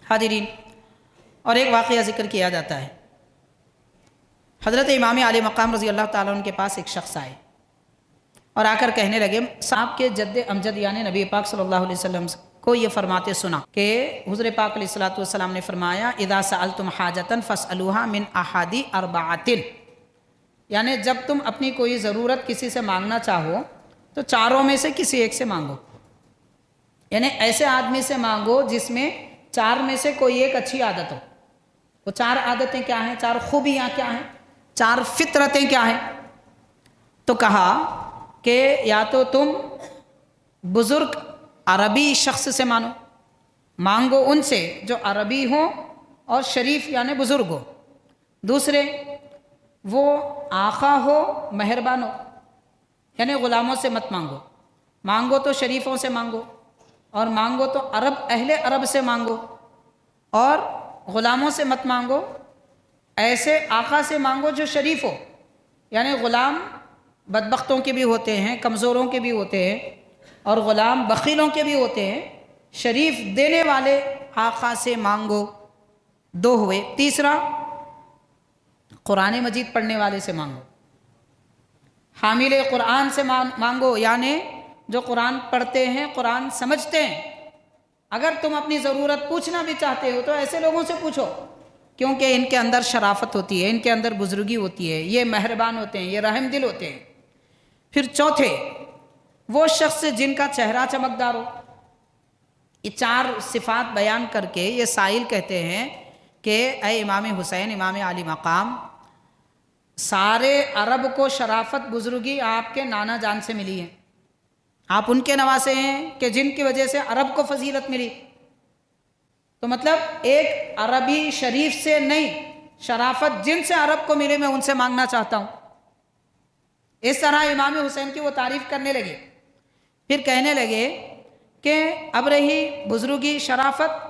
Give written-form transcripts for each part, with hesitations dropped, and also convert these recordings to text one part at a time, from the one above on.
حاضرین، اور ایک واقعہ ذکر کیا جاتا ہے۔ حضرت امام علی مقام رضی اللہ تعالیٰ عنہ کے پاس ایک شخص آئے اور آ کر کہنے لگے، آپ کے جد امجد یعنی نبی پاک صلی اللہ علیہ وسلم کو یہ فرماتے سنا کہ حضور پاک علیہ السلام نے فرمایا، اذا سألتم حاجتاً فاسألوها من احد اربعۃ، یعنی جب تم اپنی کوئی ضرورت کسی سے مانگنا چاہو تو چاروں میں سے کسی ایک سے مانگو، یعنی ایسے آدمی سے مانگو جس میں چار میں سے کوئی ایک اچھی عادت ہو۔ وہ چار عادتیں کیا ہیں؟ چار خوبیاں کیا ہیں؟ چار فطرتیں کیا ہیں؟ تو کہا کہ یا تو تم بزرگ عربی شخص سے مانگو ان سے جو عربی ہوں اور شریف یعنی بزرگ ہو۔ دوسرے، وہ آقا ہو، مہربان ہو، یعنی غلاموں سے مت مانگو تو شریفوں سے مانگو، اور مانگو تو اہل عرب سے مانگو، اور غلاموں سے مت مانگو، ایسے آقا سے مانگو جو شریف ہو، یعنی غلام بدبختوں کے بھی ہوتے ہیں، کمزوروں کے بھی ہوتے ہیں، اور غلام بخیلوں کے بھی ہوتے ہیں، شریف دینے والے آقا سے مانگو۔ دو ہوئے۔ تیسرا، قرآن مجید پڑھنے والے سے مانگو، حامل قرآن سے مانگو، یعنی جو قرآن پڑھتے ہیں، قرآن سمجھتے ہیں۔ اگر تم اپنی ضرورت پوچھنا بھی چاہتے ہو تو ایسے لوگوں سے پوچھو، کیونکہ ان کے اندر شرافت ہوتی ہے، ان کے اندر بزرگی ہوتی ہے، یہ مہربان ہوتے ہیں، یہ رحم دل ہوتے ہیں۔ پھر چوتھے، وہ شخص جن کا چہرہ چمکدار ہو۔ یہ چار صفات بیان کر کے یہ سائل کہتے ہیں کہ اے امام حسین، امام علی مقام، سارے عرب کو شرافت، بزرگی آپ کے نانا جان سے ملی ہے، آپ ان کے نواسے ہیں کہ جن کی وجہ سے عرب کو فضیلت ملی۔ تو مطلب ایک عربی شریف سے نہیں، شرافت جن سے عرب کو ملے میں ان سے مانگنا چاہتا ہوں۔ اس طرح امام حسین کی وہ تعریف کرنے لگے۔ پھر کہنے لگے کہ اب رہی بزرگی، شرافت،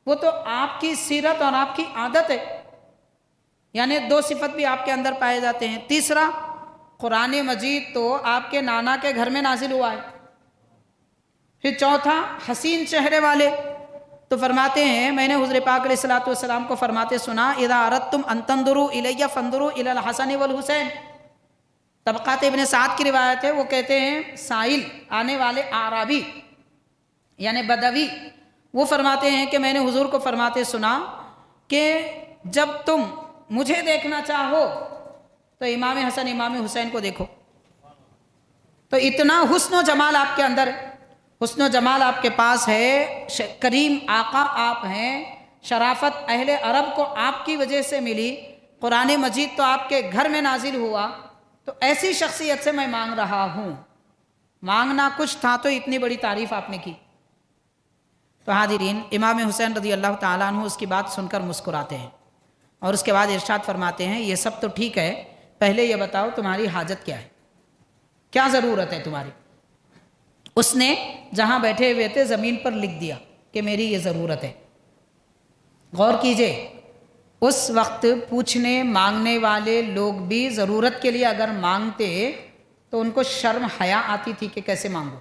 وہ تو آپ کی سیرت اور آپ کی عادت ہے، یعنی دو صفت بھی آپ کے اندر پائے جاتے ہیں۔ تیسرا، قرآن مجید تو آپ کے نانا کے گھر میں نازل ہوا ہے۔ پھر چوتھا، حسین چہرے والے۔ تو فرماتے ہیں، میں نے حضور پاک علیہ السلام کو فرماتے سنا، اذا اردتم ان تنظروا الی فانظروا الی الحسن والحسین۔ طبقات ابن سعد کی روایت ہے، وہ کہتے ہیں سائل آنے والے اعرابی یعنی بدوی، وہ فرماتے ہیں کہ میں نے حضور کو فرماتے سنا کہ جب تم مجھے دیکھنا چاہو تو امام حسن، امام حسین کو دیکھو۔ تو اتنا حسن و جمال آپ کے اندر ہے، حسن و جمال آپ کے پاس ہے، کریم آقا آپ ہیں، شرافت اہل عرب کو آپ کی وجہ سے ملی، قرآن مجید تو آپ کے گھر میں نازل ہوا، تو ایسی شخصیت سے میں مانگ رہا ہوں۔ مانگنا کچھ تھا تو اتنی بڑی تعریف آپ نے کی۔ تو حاضرین، امام حسین رضی اللہ تعالیٰ عنہ اس کی بات سن کر مسکراتے ہیں، اور اس کے بعد ارشاد فرماتے ہیں، یہ سب تو ٹھیک ہے، پہلے یہ بتاؤ تمہاری حاجت کیا ہے، کیا ضرورت ہے تمہاری؟ اس نے جہاں بیٹھے ہوئے تھے زمین پر لکھ دیا کہ میری یہ ضرورت ہے۔ غور کیجئے، اس وقت پوچھنے مانگنے والے لوگ بھی ضرورت کے لیے اگر مانگتے تو ان کو شرم حیا آتی تھی کہ کیسے مانگو،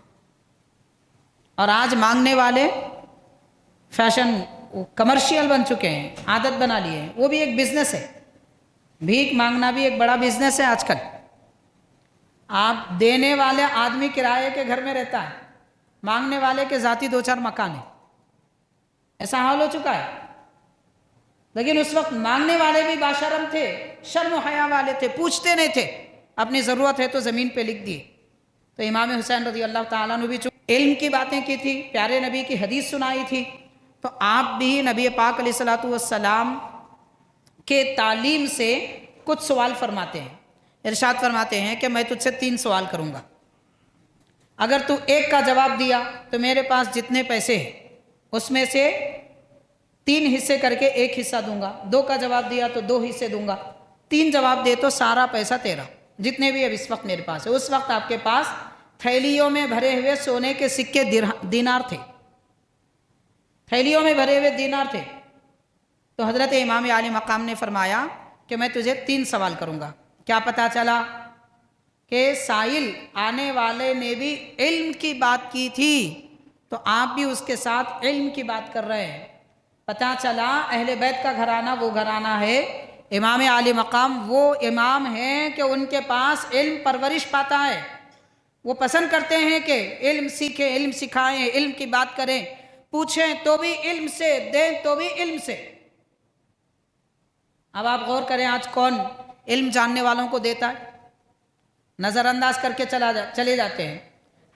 اور آج مانگنے والے فیشن کمرشیل بن چکے ہیں، عادت بنا لیے ہیں۔ وہ بھی ایک بزنس ہے، بھیک مانگنا بھی ایک بڑا بزنس ہے آج کل۔ آپ دینے والے آدمی کرائے کے گھر میں رہتا ہے، مانگنے والے کے ذاتی دو چار مکان ہیں، ایسا حال ہو چکا ہے۔ لیکن اس وقت مانگنے والے بھی باشرم تھے، شرم و حیا والے تھے، پوچھتے نہیں تھے، اپنی ضرورت ہے تو زمین پہ لکھ دیے۔ تو امام حسین رضی اللہ تعالیٰ نے بھی علم کی باتیں کی تھی، پیارے نبی کی حدیث سنائی تھی، تو آپ بھی نبی پاک علیہ السلام کے تعلیم سے کچھ سوال فرماتے ہیں۔ ارشاد فرماتے ہیں کہ میں تجھ سے 3 سوال کروں گا، اگر تو ایک کا جواب دیا تو میرے پاس جتنے پیسے ہیں اس میں سے 3 حصے کر کے 1 حصہ دوں گا، 2 کا جواب دیا تو 2 حصے دوں گا، 3 جواب دے تو سارا پیسہ تیرا، جتنے بھی اب اس وقت میرے پاس ہے۔ اس وقت آپ کے پاس تھیلیوں میں بھرے ہوئے سونے کے سکے دینار تھے، تھیلیوں میں بھرے ہوئے دینار تھے۔ تو حضرت امام علی مقام نے فرمایا کہ میں تجھے 3 سوال کروں گا۔ کیا پتا چلا کہ سائل آنے والے نے بھی علم کی بات کی تھی، تو آپ بھی اس کے ساتھ علم کی بات کر رہے ہیں۔ پتہ چلا اہل بیت کا گھرانہ وہ گھرانہ ہے، امام عالی مقام وہ امام ہیں کہ ان کے پاس علم پرورش پاتا ہے، وہ پسند کرتے ہیں کہ علم سیکھیں، علم سکھائیں، علم کی بات کریں، پوچھیں تو بھی علم سے، دیں تو بھی علم سے۔ اب آپ غور کریں آج کون علم جاننے والوں کو دیتا ہے؟ نظر انداز کر کے چلے جاتے ہیں۔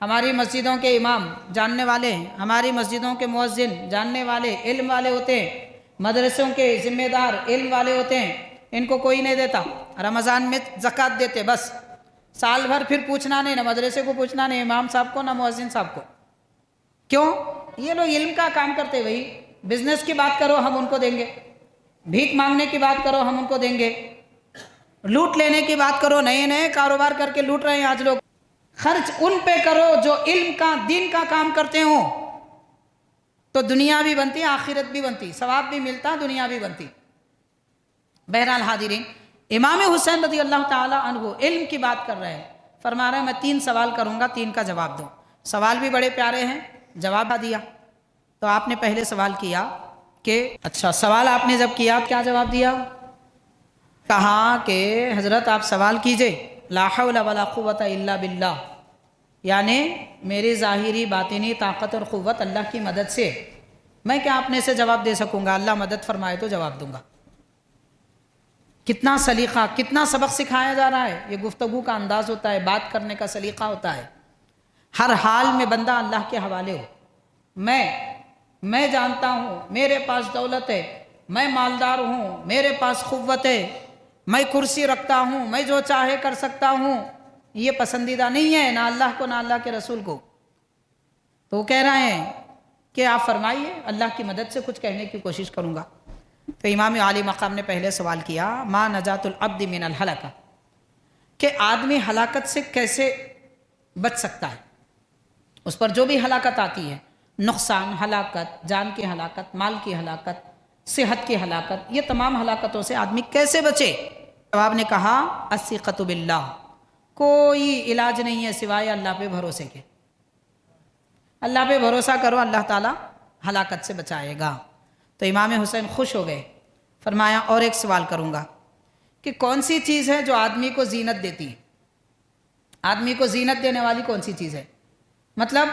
ہماری مسجدوں کے امام جاننے والے ہیں، ہماری مسجدوں کے مؤذن جاننے والے علم والے ہوتے ہیں، مدرسوں کے ذمہ دار علم والے ہوتے ہیں، ان کو کوئی نہیں دیتا۔ رمضان میں زکوٰۃ دیتے، بس سال بھر پھر پوچھنا نہیں، نہ مدرسے کو پوچھنا نہیں، امام صاحب کو، نہ مؤذن صاحب کو۔ کیوں؟ یہ لوگ علم کا کام کرتے، بھائی بزنس کی بات کرو ہم ان کو دیں گے، بھیک مانگنے کی بات کرو ہم ان کو دیں گے، لوٹ لینے کی بات کرو، نئے نئے کاروبار کر کے لوٹ رہے ہیں آج لوگ، خرچ ان پہ کرو جو علم کا دین کا کام کرتے ہوں، تو دنیا بھی بنتی، آخرت بھی بنتی، ثواب بھی ملتا، دنیا بھی بنتی۔ بہرحال حاضرین، امام حسین رضی اللہ تعالی عنہ علم کی بات کر رہے ہیں، فرما رہے ہیں میں 3 سوال کروں گا، 3 کا جواب دو۔ سوال بھی بڑے پیارے ہیں، جواب دیا۔ تو آپ نے پہلے سوال کیا کہ اچھا، سوال آپ نے جب کیا کیا جواب دیا؟ کہا کہ حضرت آپ سوال کیجئے، لا حول ولا قوت الا باللہ، یعنی میری ظاہری باطنی طاقت اور قوت اللہ کی مدد سے، میں کیا اپنے سے جواب دے سکوں گا، اللہ مدد فرمائے تو جواب دوں گا۔ کتنا سلیقہ، کتنا سبق سکھایا جا رہا ہے، یہ گفتگو کا انداز ہوتا ہے، بات کرنے کا سلیقہ ہوتا ہے، ہر حال میں بندہ اللہ کے حوالے ہو۔ میں جانتا ہوں میرے پاس دولت ہے، میں مالدار ہوں، میرے پاس قوت ہے، میں کرسی رکھتا ہوں، میں جو چاہے کر سکتا ہوں، یہ پسندیدہ نہیں ہے نہ اللہ کو نہ اللہ کے رسول کو۔ تو وہ کہہ رہے ہیں کہ آپ فرمائیے، اللہ کی مدد سے کچھ کہنے کی کوشش کروں گا۔ تو امام عالی مقام نے پہلے سوال کیا، ما نجات العبد من الہلکہ، کہ آدمی ہلاکت سے کیسے بچ سکتا ہے، اس پر جو بھی ہلاکت آتی ہے، نقصان، ہلاکت، جان کی ہلاکت، مال کی ہلاکت، صحت کی ہلاکت، یہ تمام ہلاکتوں سے آدمی کیسے بچے؟ جواب نے کہا الثقۃ باللہ، کوئی علاج نہیں ہے سوائے اللہ پہ بھروسے کے۔ اللہ پہ بھروسہ کرو، اللہ تعالیٰ ہلاکت سے بچائے گا۔ تو امام حسین خوش ہو گئے، فرمایا اور ایک سوال کروں گا کہ کون سی چیز ہے جو آدمی کو زینت دیتی ہے؟ آدمی کو زینت دینے والی کون سی چیز ہے؟ مطلب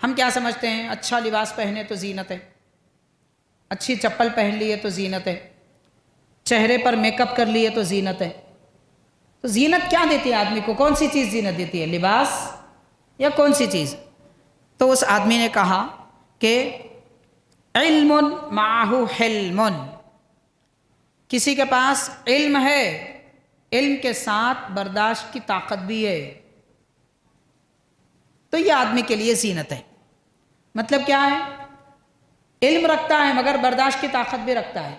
ہم کیا سمجھتے ہیں، اچھا لباس پہنے تو زینت ہے، اچھی چپل پہن لیے تو زینت ہے، چہرے پر میک اپ کر لیے تو زینت ہے۔ تو زینت کیا دیتی ہے آدمی کو؟ کون سی چیز زینت دیتی ہے، لباس یا کون سی چیز؟ تو اس آدمی نے کہا کہ علم معہ حلم، کسی کے پاس علم ہے، علم کے ساتھ برداشت کی طاقت بھی ہے، تو یہ آدمی کے لیے زینت ہے۔ مطلب کیا ہے؟ علم رکھتا ہے مگر برداشت کی طاقت بھی رکھتا ہے۔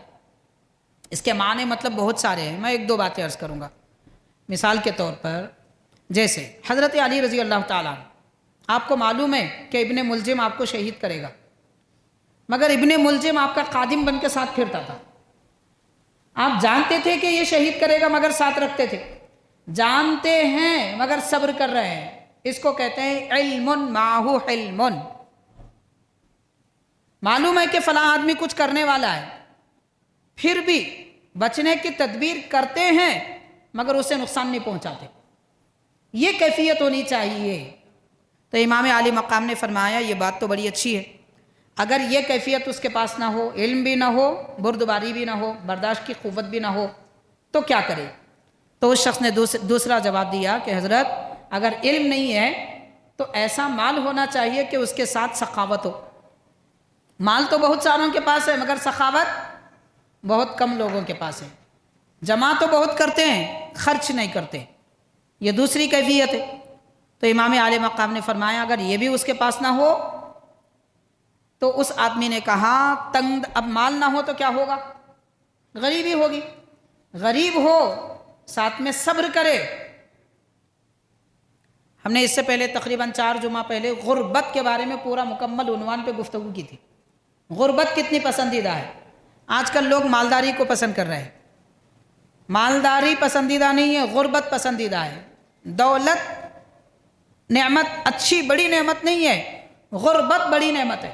اس کے معنی مطلب بہت سارے ہیں، میں 1-2 باتیں عرض کروں گا۔ مثال کے طور پر جیسے حضرت علی رضی اللہ تعالیٰ عنہ، آپ کو معلوم ہے کہ ابن ملجم آپ کو شہید کرے گا، مگر ابن ملجم آپ کا خادم بن کے ساتھ پھرتا تھا۔ آپ جانتے تھے کہ یہ شہید کرے گا مگر ساتھ رکھتے تھے، جانتے ہیں مگر صبر کر رہے ہیں، اس کو کہتے ہیں علم معہ حلم۔ معلوم ہے کہ فلاں آدمی کچھ کرنے والا ہے، پھر بھی بچنے کی تدبیر کرتے ہیں مگر اسے نقصان نہیں پہنچاتے، یہ کیفیت ہونی چاہیے۔ تو امام عالی مقام نے فرمایا یہ بات تو بڑی اچھی ہے، اگر یہ کیفیت اس کے پاس نہ ہو، علم بھی نہ ہو، بردباری بھی نہ ہو، برداشت کی قوت بھی نہ ہو، تو کیا کرے؟ تو اس شخص نے دوسرا جواب دیا کہ حضرت اگر علم نہیں ہے تو ایسا مال ہونا چاہیے کہ اس کے ساتھ سخاوت ہو۔ مال تو بہت ساروں کے پاس ہے مگر سخاوت بہت کم لوگوں کے پاس ہے، جمع تو بہت کرتے ہیں، خرچ نہیں کرتے، یہ دوسری کیفیت ہے۔ تو امام عالی مقام نے فرمایا اگر یہ بھی اس کے پاس نہ ہو تو اس آدمی نے کہا تنگ، اب مال نہ ہو تو کیا ہوگا؟ غریبی ہوگی، غریب ہو ساتھ میں صبر کرے۔ ہم نے اس سے پہلے تقریباً 4 جمعہ پہلے غربت کے بارے میں پورا مکمل عنوان پہ گفتگو کی تھی۔ غربت کتنی پسندیدہ ہے، آج کل لوگ مالداری کو پسند کر رہے ہیں، مالداری پسندیدہ نہیں ہے، غربت پسندیدہ ہے۔ دولت نعمت، اچھی بڑی نعمت نہیں ہے، غربت بڑی نعمت ہے۔